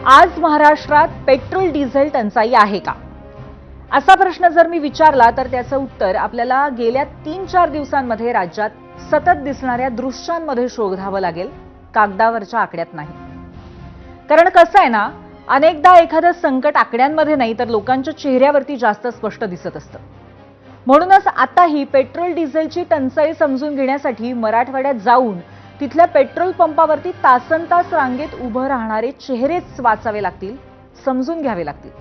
आज महाराष्ट्रात petrol diesel टंचाई आहे का, असा प्रश्न जर मी विचारला तर त्याचं उत्तर आपल्याला गेल्या 3-4 दिवसांमध्ये राज्यात सतत दिसणाऱ्या दृश्यांमध्ये शोधावं लागेल, कागदावरच्या आकड्यात नाही. कारण कसं आहे ना, अनेकदा एखादं संकट आकड्यांमध्ये नाही तर लोकांच्या चेहऱ्यावरती जास्त स्पष्ट दिसत असतं. म्हणूनच आताही पेट्रोल डिझेलची टंचाई समजून घेण्यासाठी मराठवाड्यात जाऊन तिथल्या पेट्रोल पंपावरती तासनतास रांगेत उभं राहणारे चेहरेच वाचावे लागतील, समजून घ्यावे लागतील.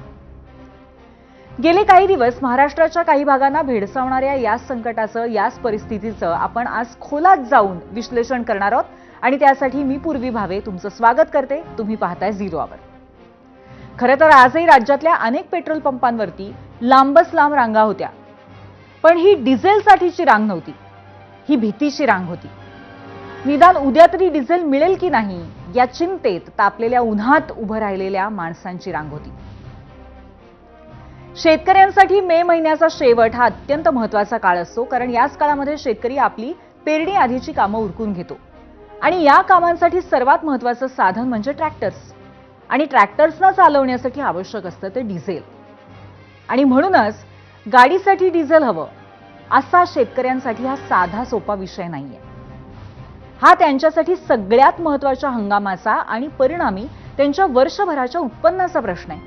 गेले काही दिवस महाराष्ट्राच्या काही भागांना भेडसावणाऱ्या या संकटाचं, याच परिस्थितीचं आपण आज खोलात जाऊन विश्लेषण करणार आहोत आणि त्यासाठी मी पूर्वी भावे तुमचं स्वागत करते. तुम्ही पाहताय झिरो आवर. खरं तर आजही राज्यातल्या अनेक पेट्रोल पंपांवरती लांबच लांब रांगा होत्या, पण ही डिझेलसाठीची रांग नव्हती, ही भीतीची रांग होती. निदान उद्या तरी डिझेल मिळेल की नाही या चिंतेत तापलेल्या उन्हात उभं राहिलेल्या माणसांची रांग होती. शेतकऱ्यांसाठी मे महिन्याचा शेवट हा अत्यंत महत्त्वाचा काळ असतो, कारण याच काळामध्ये शेतकरी आपली पेरणी आधीची कामं उरकून घेतो आणि या कामांसाठी सर्वात महत्त्वाचं साधन म्हणजे ट्रॅक्टर्स, आणि ट्रॅक्टर्सना चालवण्यासाठी आवश्यक असतं ते डिझेल. आणि म्हणूनच गाडीसाठी डिझेल हवं असा शेतकऱ्यांसाठी हा साधा सोपा विषय नाहीये. हा त्यांच्यासाठी सगळ्यात महत्त्वाच्या हंगामाचा आणि परिणामी त्यांच्या वर्षभराच्या उत्पन्नाचा प्रश्न आहे.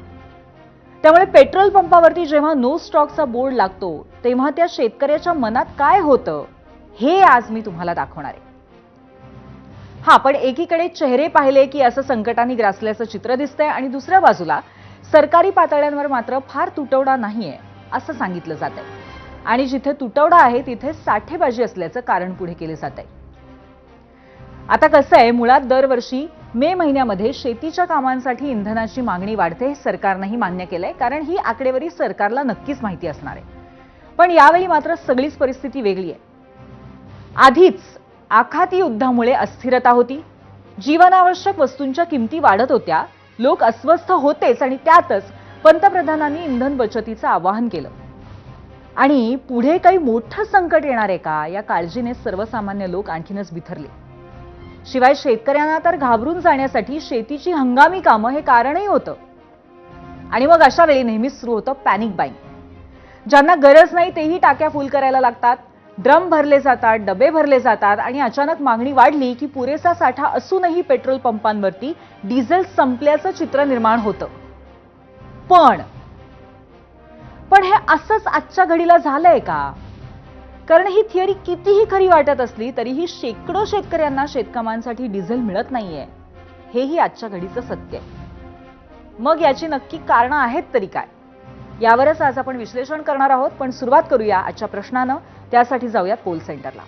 त्यामुळे पेट्रोल पंपावरती जेव्हा नो स्टॉकचा बोर्ड लागतो तेव्हा त्या शेतकऱ्याच्या मनात काय होतं हे आज मी तुम्हाला दाखवणार आहे. पण एकीकडे चेहरे पाहिले की असं संकटाने ग्रासल्याचं चित्र दिसतंय आणि दुसऱ्या बाजूला सरकारी पातळ्यांवर मात्र फार तुटवडा नाहीये असं सांगितलं जातंय, आणि जिथे तुटवडा आहे तिथे साठेबाजी असल्याचं कारण पुढे केले जातंय. आता कसं आहे, मुळात दरवर्षी मे महिन्यामध्ये शेतीच्या कामांसाठी इंधनाची मागणी वाढते हे सरकारनंही मान्य केलंय, कारण ही आकडेवारी सरकारला नक्कीच माहिती असणार आहे. पण यावेळी मात्र सगळीच परिस्थिती वेगळी आहे. आधीच आखाती युद्धामुळे अस्थिरता होती, जीवनावश्यक वस्तूंच्या किमती वाढत होत्या, लोक अस्वस्थ होतेच आणि त्यातच पंतप्रधानांनी इंधन बचतीचं आवाहन केलं. आणि पुढे काही मोठं संकट येणार आहे का या काळजीने सर्वसामान्य लोक आणखीनच बिथरले. शिवाय शेतकऱ्यांना तर घाबरून जाण्यासाठी शेतीची हंगामी कामं हे कारणही होतं. आणि मग अशा वेळी नेहमीच सुरू होतं पॅनिक बाईंग. ज्यांना गरज नाही तेही टाक्या फुल करायला लागतात, ड्रम भरले जातात, डबे भरले जातात आणि अचानक मागणी वाढली की पुरेसा साठा असूनही पेट्रोल पंपांवरती डिझेल संपल्याचं चित्र निर्माण होतं. पण हे असंच आजच्या घडीला झालंय का? कारण ही थिअरी कितीही खरी वाटत असली तरीही शेकडो शेतकऱ्यांना शेतकामांसाठी डिझेल मिळत नाहीये, हेही आजच्या घडीचं सत्य आहे. मग याची नक्की कारणं आहेत तरी काय, यावरच आज आपण विश्लेषण करणार आहोत. पण सुरुवात करूया आजच्या प्रश्नानं. त्यासाठी जाऊयात पोल सेंटरला.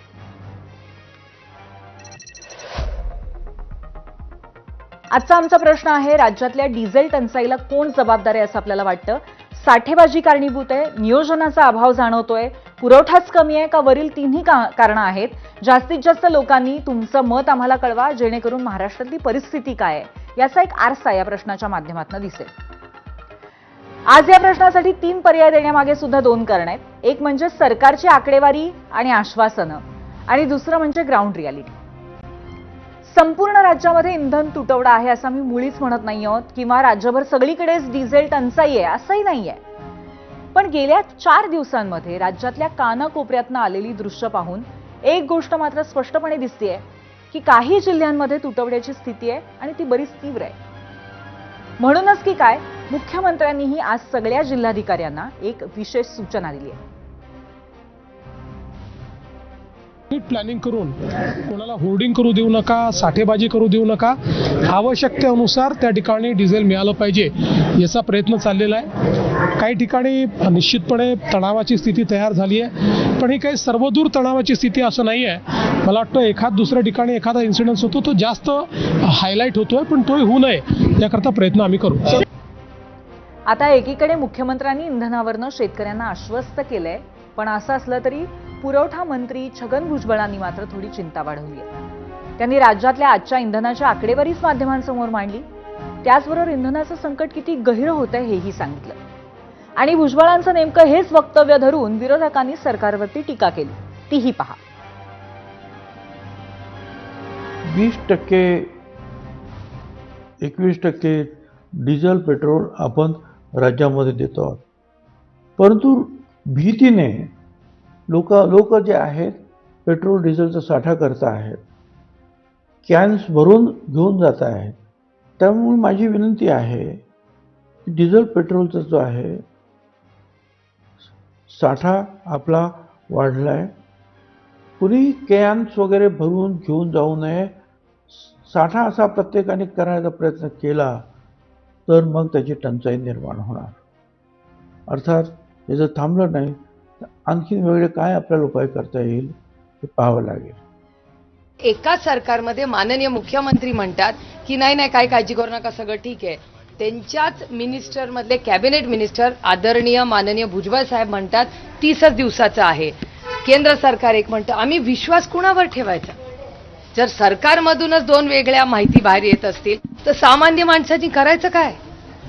आजचा आमचा प्रश्न आहे, राज्यातल्या डिझेल टंचाईला कोण जबाबदार आहे असं आपल्याला वाटतं? साठेबाजी कारणीभूत आहे, नियोजनाचा अभाव जाणवतोय, पुरवठाच कमी आहे का वरील तिन्ही कारणं आहेत? जास्तीत जास्त लोकांनी तुमचं मत आम्हाला कळवा, जेणेकरून महाराष्ट्रातली परिस्थिती काय आहे याचा एक आरसा या प्रश्नाच्या माध्यमातून दिसेल. आज या प्रश्नासाठी 3 पर्याय देण्यामागे सुद्धा 2 कारणं आहेत. एक म्हणजे सरकारची आकडेवारी आणि आश्वासनं, आणि दुसरं म्हणजे ग्राउंड रियालिटी. संपूर्ण राज्यामध्ये इंधन तुटवडा आहे असं मी मुळीच म्हणत नाही आहोत, किंवा राज्यभर सगळीकडेच डिझेल टंचाई आहे असंही नाहीये. पण गेल्या 4 दिवसांमध्ये राज्यातल्या कानाकोपऱ्यातनं आलेली दृश्य पाहून एक गोष्ट मात्र स्पष्टपणे दिसतेय की काही जिल्ह्यांमध्ये तुटवड्याची स्थिती आहे आणि ती बरीच तीव्र आहे. म्हणूनच की काय, मुख्यमंत्र्यांनीही आज सगळ्या जिल्हाधिकाऱ्यांना एक विशेष सूचना दिली आहे. प्लॅनिंग करून कोणाला होर्डिंग करू देऊ नका, साठेबाजी करू देऊ नका. आवश्यकतेनुसार त्या ठिकाणी डिझेल मिळालं पाहिजे याचा प्रयत्न चाललेला आहे. काही ठिकाणी निश्चितपणे तणावाची स्थिती तयार झाली आहे, पण ही काही सर्वदूर तणावाची स्थिती असं नाही आहे. मला वाटतं एखाद दुसऱ्या ठिकाणी एखादा इन्सिडेंट होतो तो जास्त हायलाईट होतोय, पण तोही होऊ नये याकरता प्रयत्न आम्ही करू. आता एकीकडे मुख्यमंत्र्यांनी इंधनावरनं शेतकऱ्यांना आश्वस्त केलंय, पण असं असलं तरी पुरवठा मंत्री छगन भुजबळांनी मात्र थोडी चिंता वाढवली आहे. त्यांनी राज्यातल्या आजच्या इंधनाच्या आकडेवारीच माध्यमांसमोर मांडली. त्याचबरोबर इंधनाचं संकट किती गहिरं होतंय हेही सांगितलं. आणि भुजबळांचं नेमकं हेच वक्तव्य धरून विरोधकांनी सरकारवरती टीका केली, तीही पहा. 20%, 21%, डिझेल पेट्रोल आपण राज्यामध्ये देतो आहोत. परंतु भीतीने लोक जे आहेत पेट्रोल डिझेलचा साठा करत आहेत, कॅन्स भरून घेऊन जात आहेत. त्यामुळे माझी विनंती आहे की डिझेल पेट्रोलचा जो आहे साठा आपला वाढलाय, कुणी कॅन्स वगैरे भरून घेऊन जाऊ नये. साठा असा प्रत्येकाने करायचा प्रयत्न केला तर मग त्याची टंचाई निर्माण होणार. अर्थात हे जर थांबलं नाही तर आणखीन वेगळे काय आपल्याला उपाय करता येईल हे पाहावं लागेल. एका सरकारमध्ये माननीय मुख्यमंत्री म्हणतात की नाही काही काळजी करू नका, सगळं ठीक आहे. त्यांच्याच मिनिस्टर मधले कॅबिनेट मिनिस्टर आदरणीय माननीय भुजबळ साहेब म्हणतात 30च दिवसाचं आहे. केंद्र सरकार एक म्हणतं. आम्ही विश्वास कुणावर ठेवायचा? जर सरकारमधूनच दोन वेगळ्या माहिती बाहेर येत असतील तर सामान्य माणसाची करायचं काय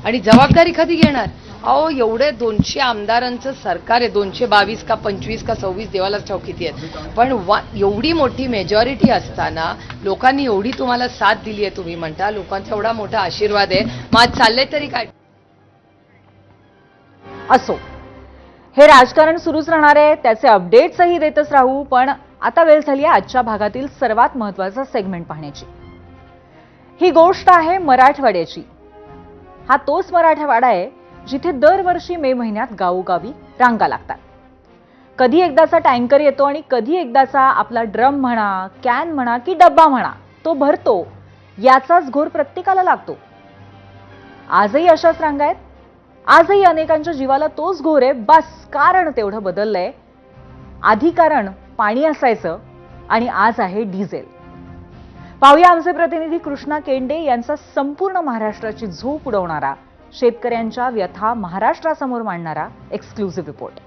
आणि जबाबदारी कधी घेणार? अहो, एवढे 200 आमदारांचं सरकार आहे, 222 का 25 का 26 देवालाच ठाऊक किती आहेत. पण एवढी मोठी मेजॉरिटी असताना लोकांनी एवढी तुम्हाला साथ दिली आहे, तुम्ही म्हणता लोकांचा एवढा मोठा आशीर्वाद आहे, मग आज चाललंय तरी काय? असो, हे राजकारण सुरूच राहणार आहे, त्याचे अपडेट्सही देतच राहू. पण आता वेळ झाली आहे आजच्या भागातील सर्वात महत्त्वाचा सेगमेंट पाहण्याची. ही गोष्ट आहे मराठवाड्याची. हा तोच मराठवाडा आहे जिथे दरवर्षी मे महिन्यात गावोगावी रांगा लागतात. कधी एकदाचा टँकर येतो आणि कधी एकदाचा आपला ड्रम म्हणा, कॅन म्हणा की डब्बा म्हणा तो भरतो. याचाच घोर प्रत्येकाला लागतो. आजही अशाच रांगा आहेत. आजही अनेकांच्या जीवाला तोच घोर आहे. बस कारण तेवढं बदललंय. आधी कारण पाणी असायचं आणि आज आहे डिझेल. पाहूया आमचे प्रतिनिधी कृष्णा केंडे यांचा संपूर्ण महाराष्ट्राची झोप उडवणारा, शेतकऱ्यांच्या व्यथा महाराष्ट्रासमोर मांडणारा एक्सक्लुझिव्ह रिपोर्ट.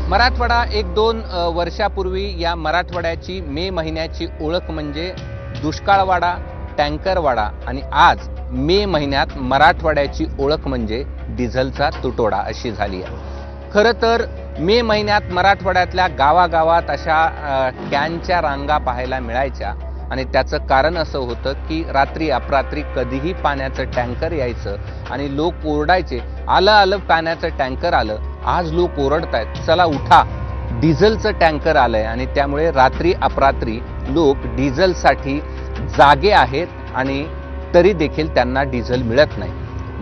मराठवाडा 1-2 वर्षापूर्वी या मराठवाड्याची मे महिन्याची ओळख म्हणजे दुष्काळवाडा, टँकरवाडा आणि आज मे महिन्यात मराठवाड्याची ओळख म्हणजे डिझेलचा तुटवडा अशी झाली आहे. खरं तर मे महिन्यात मराठवाड्यातल्या गावागावात अशा कॅनच्या रांगा पाहायला मिळायच्या आणि त्याचं कारण असं होतं की रात्री अपरात्री कधीही पाण्याचं टँकर यायचं आणि लोक ओरडायचे, आलं पाण्याचं टँकर आलं. आज लोक ओरडतायत, चला उठा, डिझेलचं टँकर आलंय. आणि त्यामुळे रात्री अपरात्री लोक डिझेलसाठी जागे आहेत आणि तरी देखील त्यांना डिझेल मिळत नाही.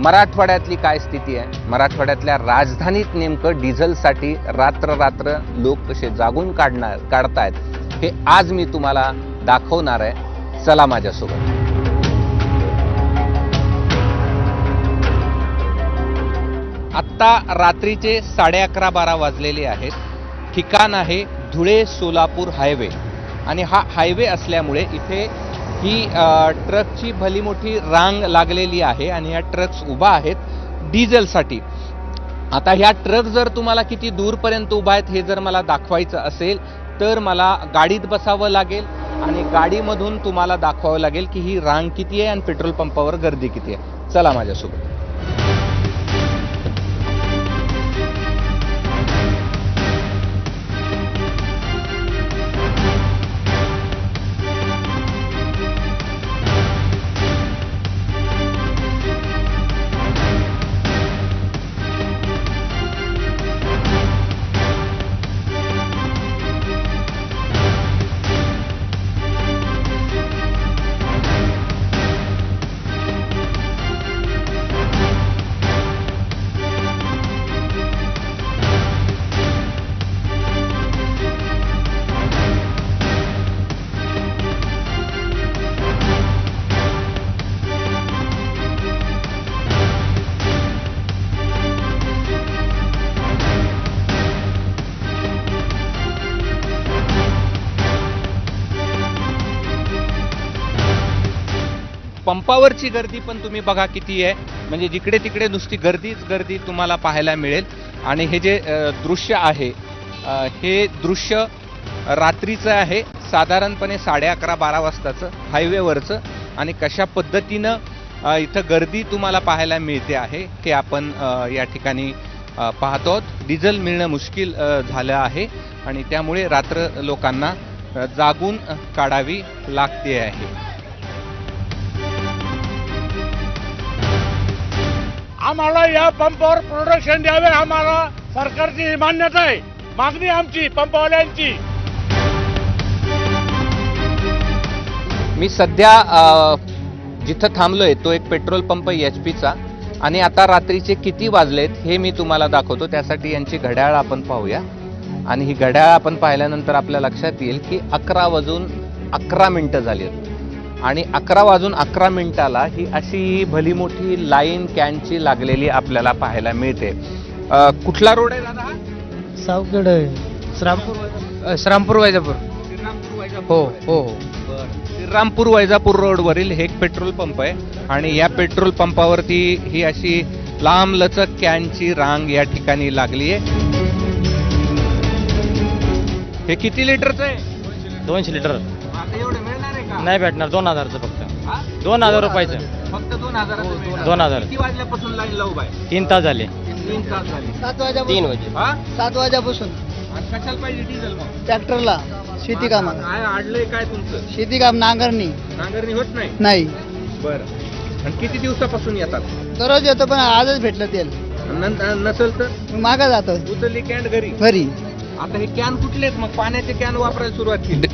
मराठवाड्यातली काय स्थिती आहे? मराठवाड्यातल्या राजधानीत नेमकं डिझेलसाठी रात्र लोक कसे जागून काढतायत हे आज मी तुम्हाला दाखवणार आहे. चला माझ्यासोबत. आत्ता रात्रीचे 11:30-12 वाजलेले आहेत. ठिकाण आहे धुळे सोलापूर हायवे आणि हा हायवे असल्यामुळे इथे ही ट्रकची भली मोठी रांग लागलेली आहे आणि ह्या ट्रक्स उभा आहेत डिझेलसाठी. आता ह्या ट्रक जर तुम्हाला किती दूरपर्यंत उभा आहेत हे जर मला दाखवायचं असेल तर मला गाडीत बसावं लागेल आणि गाडीमधून तुम्हाला दाखवावं लागेल की ही रांग किती आहे आणि पेट्रोल पंपावर गर्दी किती आहे. चला माझ्यासोबत. पंपावरची गर्दी पण तुम्ही बघा किती आहे. म्हणजे जिकडे तिकडे नुसती गर्दी तुम्हाला पाहायला मिळेल. आणि हे जे दृश्य आहे हे दृश्य रात्रीचं आहे, साधारणपणे 11:30-12 वाजताचं हायवेवरचं. आणि कशा पद्धतीनं इथं गर्दी तुम्हाला पाहायला मिळते आहे की आपण या ठिकाणी पाहतो आहोत. डिझेल मिळणं मुश्किल झालं आहे आणि त्यामुळे रात्र लोकांना जागून काढावी लागते आहे. आम्हाला या पंपावर प्रोडक्शन द्यावे, आम्हाला सरकारची मान्यता आहे. मागणी आमची पंपवाल्यांची. मी सध्या जिथं थांबलोय तो एक पेट्रोल पंप HP चा आणि आता रात्रीचे किती वाजलेत हे मी तुम्हाला दाखवतो. त्यासाठी यांची घड्याळ आपण पाहूया आणि ही घड्याळ आपण पाहिल्यानंतर आपल्या लक्षात येईल की 11:11 झाली आहेत आणि 11:11 ही अशी भली मोठी लाईन कॅनची लागलेली आपल्याला पाहायला मिळते. कुठला रोड आहे दादा? सावखेड श्रामपूर वैजापूर. हो हो हो. श्रीरामपूर वैजापूर रोडवरील हे एक पेट्रोल पंप आहे आणि या पेट्रोल पंपावरती ही अशी लांब लचक कॅनची रांग या ठिकाणी लागली आहे. हे किती लिटरचं आहे? 200 लिटर. आता एवढं मिळणार आहे का? नाही भेटणार, 2000चं फक्त. 2000 रुपयाचं. फक्त 2000. 2000. किती वाजल्यापासून लाईन लावू बाय? 3 तास झाले. 3 तास झाले. 3 वाजे. हा? 7 वाजेपासून आणि कशाला पाहिजे डिझेल मग? ट्रॅक्टरला शेती कामाला. काय अडलंय काय तुमचं? शेती काम नांगरणी नांगरणी होत नाही? नाही. बरं. आणि किती दिवसापासून येतात? दररोज येतो पण आजच भेटलं तेल. नसेल तर मागा जातो उचलली कॅन घरी. घरी. आता हे कॅन कुठले आहेत मग? पाण्याचे कॅन वापरायला सुरुवात केली?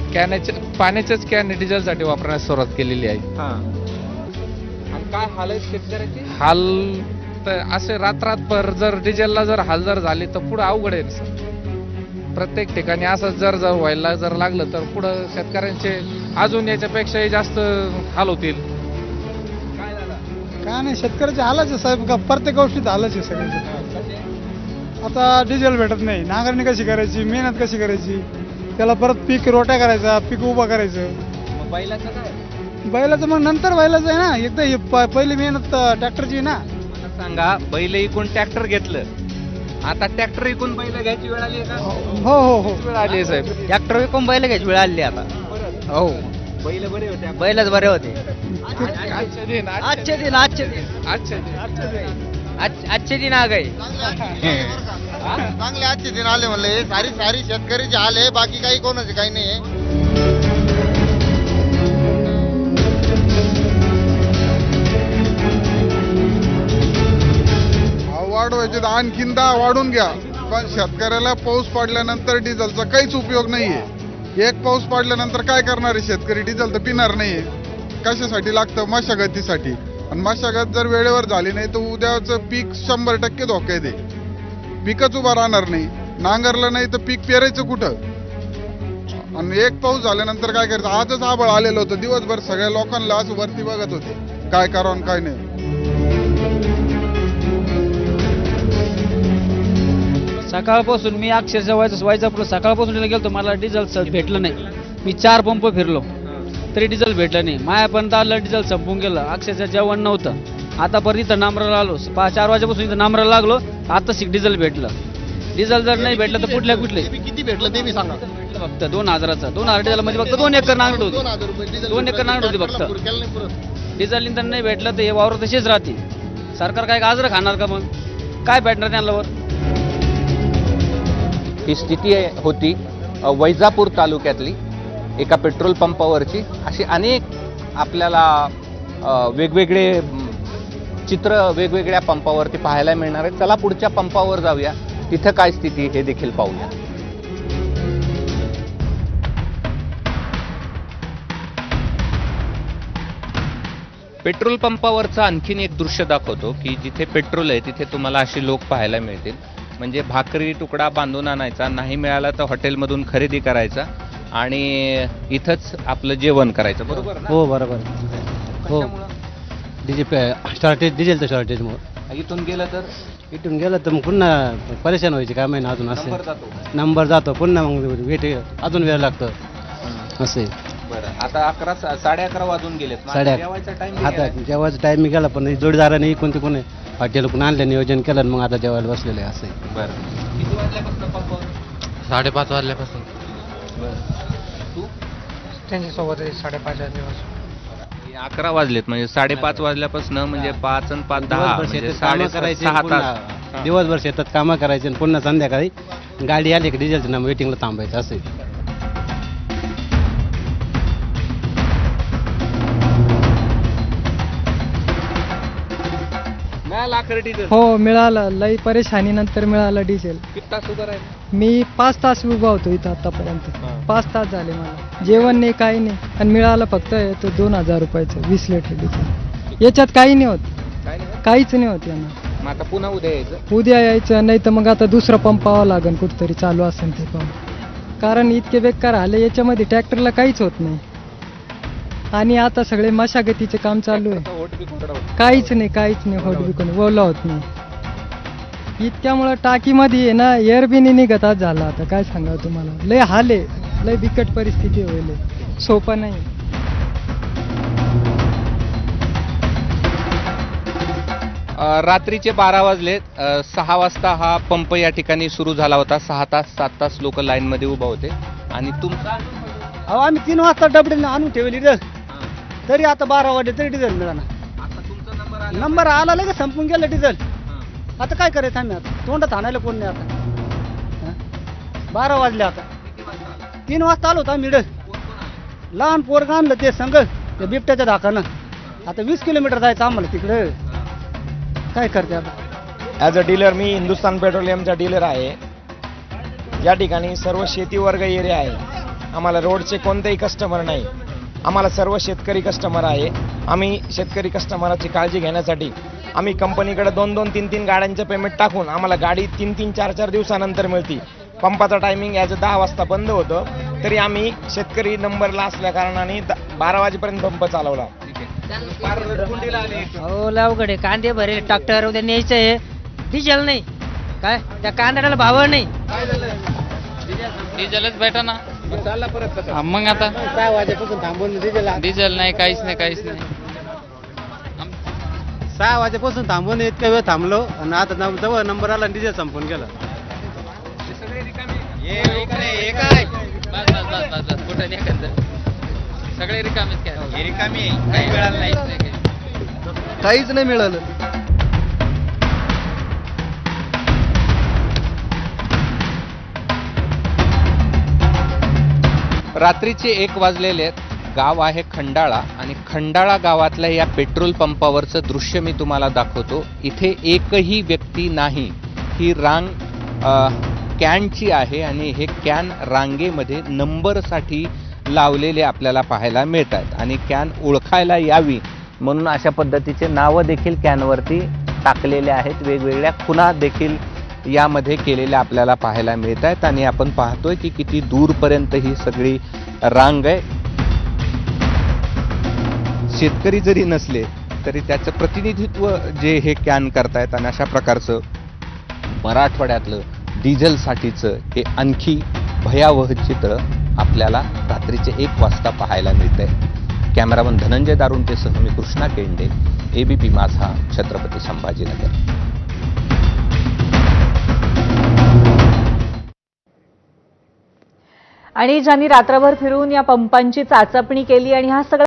पाण्याच्याच कॅन डिझेलसाठी वापरण्यास सुरुवात केलेली आहे. हा. आणि काय हाल आहेत शेतकऱ्याचे? हाल तर असे रात्रभर जर डिझेलला जर हाल जर झाले तर पुढे अवघड आहे. प्रत्येक ठिकाणी असं जर व्हायला जर लागलं तर पुढं शेतकऱ्यांचे अजून याच्यापेक्षाही जास्त हाल होतील. काय झालं? काय नाही, शेतकऱ्याचे हालच आहे साहेब. प्रत्येक गोष्टीत हालच आहे सगळ्यांचे. आता डिझेल भेटत नाही, नांगरणी कशी करायची, मेहनत कशी करायची, त्याला परत पीक रोट्या करायचा, पीक उभा करायचं. मग बैलाचं काय? बैलाचं मग नंतर बैलाचं आहे ना. एकदा ही पहिली मेहनत ट्रॅक्टरची ना. मला सांगा, बैल इकून ट्रॅक्टर घेतलं, आता ट्रॅक्टर इकून बैल घ्यायची वेळ आली आहे का? हो हो हो. वेळ आली आहे साहेब. ट्रॅक्टर विकून बैल घ्यायची वेळ आली आता. हो. बैल बरे होते. बैलच बरे होते. आजचे दिन. आजचे दिन आ गए. चांगले आजचे दिन आले म्हणले. सारी शेतकरीचे हाल आहे, बाकी काही कोणाचे काही नाही. वाढवायचे तर आणखीन 10 वाढून घ्या, पण शेतकऱ्याला पाऊस पडल्यानंतर डिझेलचा काहीच उपयोग नाहीये. एक पाऊस पडल्यानंतर काय करणार आहे शेतकरी? डिझेल तर पिणार नाहीये. कशासाठी लागतं? मशागतीसाठी. आणि मशागत जर वेळेवर झाली नाही तर उद्याचं पीक 100% धोक्यात आहे. पीकच उभा राहणार नाही. नांगरलं नाही तर पीक पेरायचं कुठं? आणि एक पाऊस झाल्यानंतर काय करायचं? आजच आबळ आलेलं होतं, दिवसभर सगळ्या लोकांना असं वरती बघत होते काय करावं काय नाही. सकाळपासून मी अक्षरशः वैजापूर सकाळपासून गेलो, मला डिझेल भेटलं नाही. मी 4 पंप फिरलो तरी डिझेल भेटलं नाही. मायापर्यंत आलं, डिझेल संपून गेलं. अक्षरशः जेवण नव्हतं. आता परत इथं नांबराला आलो, 4 वाजेपासून इथं नांबराला लागलो. आता डिझेल भेटलं. डिझेल जर नाही भेटलं तर कुठले किती भेटलं ते मी सांगा. फक्त 2000चं. 2000 डिझेल मध्ये फक्त 2 एकर नांगरट होती. 2 एकर नांगरट होती फक्त. डिझेल तर नाही भेटलं तर हे वावर तसेच राहतील. सरकार काय गाजरं खाणार का? मग काय भेटणार त्यांच्यावर? ही स्थिती होती वैजापूर तालुक्यातली एका पेट्रोल पंपावरची. अशी अनेक आपल्याला वेगवेगळे चित्र वेगवेगळ्या पंपावरती पाहायला मिळणार आहेत. चला पुढच्या पंपावर जाऊया, तिथं काय स्थिती हे देखील पाहूया. पेट्रोल पंपावरचं आणखीन एक दृश्य दाखवतो की जिथे पेट्रोल आहे तिथे तुम्हाला अशी लोक पाहायला मिळतील. म्हणजे भाकरी तुकडा बांधून आणायचा, नाही मिळाला तर हॉटेलमधून खरेदी करायचा आणि इथंच आपलं जेवण करायचं. बरोबर ना? हो बरोबर. हो. डिझेलचं शॉर्टेजमुळे इथून गेलं तर इथून गेलं तर मग पुन्हा परेशान व्हायची काय महिना अजून. नंबर असं जातो. नंबर जातो पुन्हा, मग वेट अजून वेळ लागतो असे. बरं, आता 11:30 वाजून गेलेत. मग आता 11:30. जेवायचा टाइम आता जेव्हाचा टाइम मी गेला, पण जोडीदाराने कोणते कोणी हॉटेल कोण आणलं, नियोजन केलं, मग आता जेवायला बसलेले असे. बरं, किती वाजल्यापासून पंपावर? 5:30 वाजल्यापासून. बरं, तू त्यांच्यासोबत 5:30 वाजल्यापासून. 11 वाजलेत म्हणजे 5:30 वाजल्यापासून म्हणजे 5 आणि 5 10 म्हणजे 6:30 तास. दिवसभर शेतात कामं करायचे आणि पुन्हा संध्याकाळी गाडी आली की डिझेलचं नाम वेटिंगला थांबायचं असं मिळाला अखेर डिझेल. हो मिळालं, लई परेशानी नंतर मिळालं डिझेल. किती तास उभं राहिलं? मी 5 तास उभा होतो इथं आतापर्यंत. 5 तास झाले मला, जेवण नाही काही नाही, आणि मिळालं फक्त 2,000 रुपयाचं 20 लिटर डिझेल. याच्यात काही नाही होत, काय नाही. काहीच नाही होत यांना. मग आता पुन्हा उद्या यायचं. उद्या यायचं, नाही तर मग आता दुसरा पंप पाहावं लागेल कुठतरी चालू असेल ते पंप, कारण इतके बेकार आले याच्यामध्ये ट्रॅक्टरला काहीच होत नाही. आणि आता सगळे मशागतीचे काम चालू आहे, होट बी कोरडा होता. काहीच नाही होट बी कोणी ओला होत नाही. इतक्यामुळं टाकीमध्ये आहे ना एअर बी नाही निघत आज झाला. आता काय सांगावं तुम्हाला, लय हाल आहे, लय बिकट परिस्थिती होईल, सोपं नाही. रात्रीचे 12 वाजले. 6 वाजता हा पंप या ठिकाणी सुरू झाला होता. 6 तास 7 तास लोक लाईन मध्ये उभा होते. आणि तुमचा अहो आम्ही 3 वाजता डबडीने आणून ठेवली तरी आता 12 वाजले तरी डिझेल मिळाला. आता तुमचा नंबर आला. नंबर आला लगेच संपून गेलं डिझेल. आता काय करायचं आम्ही, आता तोंडात आणायला कोण नाही आता. 12 वाजले आता. 3 वाजता आलो होतो आम्ही लहान पोरग आणलं ते संघ ते बिबट्याच्या धाकानं. आता 20 किलोमीटर जायचं आम्हाला तिकडं. काय करते आता. ॲज अ डीलर मी हिंदुस्थान पेट्रोलियमचा डीलर आहे. या ठिकाणी सर्व शेती वर्ग एरिया आहे. आम्हाला रोडचे कोणतेही कस्टमर नाही, आम्हाला सर्व शेतकरी कस्टमर आहे. आम्ही शेतकरी कस्टमराची काळजी घेण्यासाठी आम्ही कंपनीकडे 2-2, 3-3 गाड्यांचं पेमेंट टाकून आम्हाला गाडी 3-3, 4-4 दिवसानंतर मिळते. पंपाचा टायमिंग ॲज 10 वाजता बंद होतं, तरी आम्ही शेतकरी नंबरला असल्या कारणाने 12 वाजेपर्यंत पंप चालवला. हो अवघड आहे, कांदे भरे ट्रॅक्टर उद्या न्यायचं आहे, डिझेल नाही. काय त्या कांद्याला भाव नाही. डिझेलच भेटा ना. चालला परत कसं? मग आता 6 वाजेपासून थांबून डिझेल नाही, काहीच नाही. 6 वाजेपासून थांबून इतका वेळ थांबलो आणि आता जवळ नंबर आला डिझेल संपून गेला. बस कुठं नाही करत. सगळे रिकामेच काय रिकामी काही मिळालं नाही. काहीच नाही मिळालं. रात्रीचे 1 वाजलेले आहेत. गाव आहे खंडाळा आणि खंडाळा गावातल्या या पेट्रोल पंपावरचं दृश्य मी तुम्हाला दाखवतो. इथे एकही व्यक्ती नाही. ही रांग कॅनची आहे आणि हे कॅन रांगेमध्ये नंबरसाठी लावलेले आपल्याला पाहायला मिळत आहेत. आणि कॅन ओळखायला यावी म्हणून अशा पद्धतीचे नावं देखील कॅनवरती टाकलेले आहेत. वेगवेगळ्या खुणा देखील यामध्ये केलेल्या आपल्याला पाहायला मिळत आहेत. आणि आपण पाहतोय की किती दूरपर्यंत ही सगळी रांग आहे. शेतकरी जरी नसले तरी त्याचं प्रतिनिधित्व जे हे कॅन करतायत. आणि अशा प्रकारचं मराठवाड्यातलं डिझेलसाठीचं हे आणखी भयावह चित्र आपल्याला रात्रीचे 1 वाजता पाहायला मिळतंय. कॅमेरामन धनंजय दारुंटेसह मी कृष्णा केंडे, ABP माझा, छत्रपती संभाजीनगर. आणि ज्यांनी रात्रभर फिरून या पंपांची चाचपणी केली आणि हा सगळा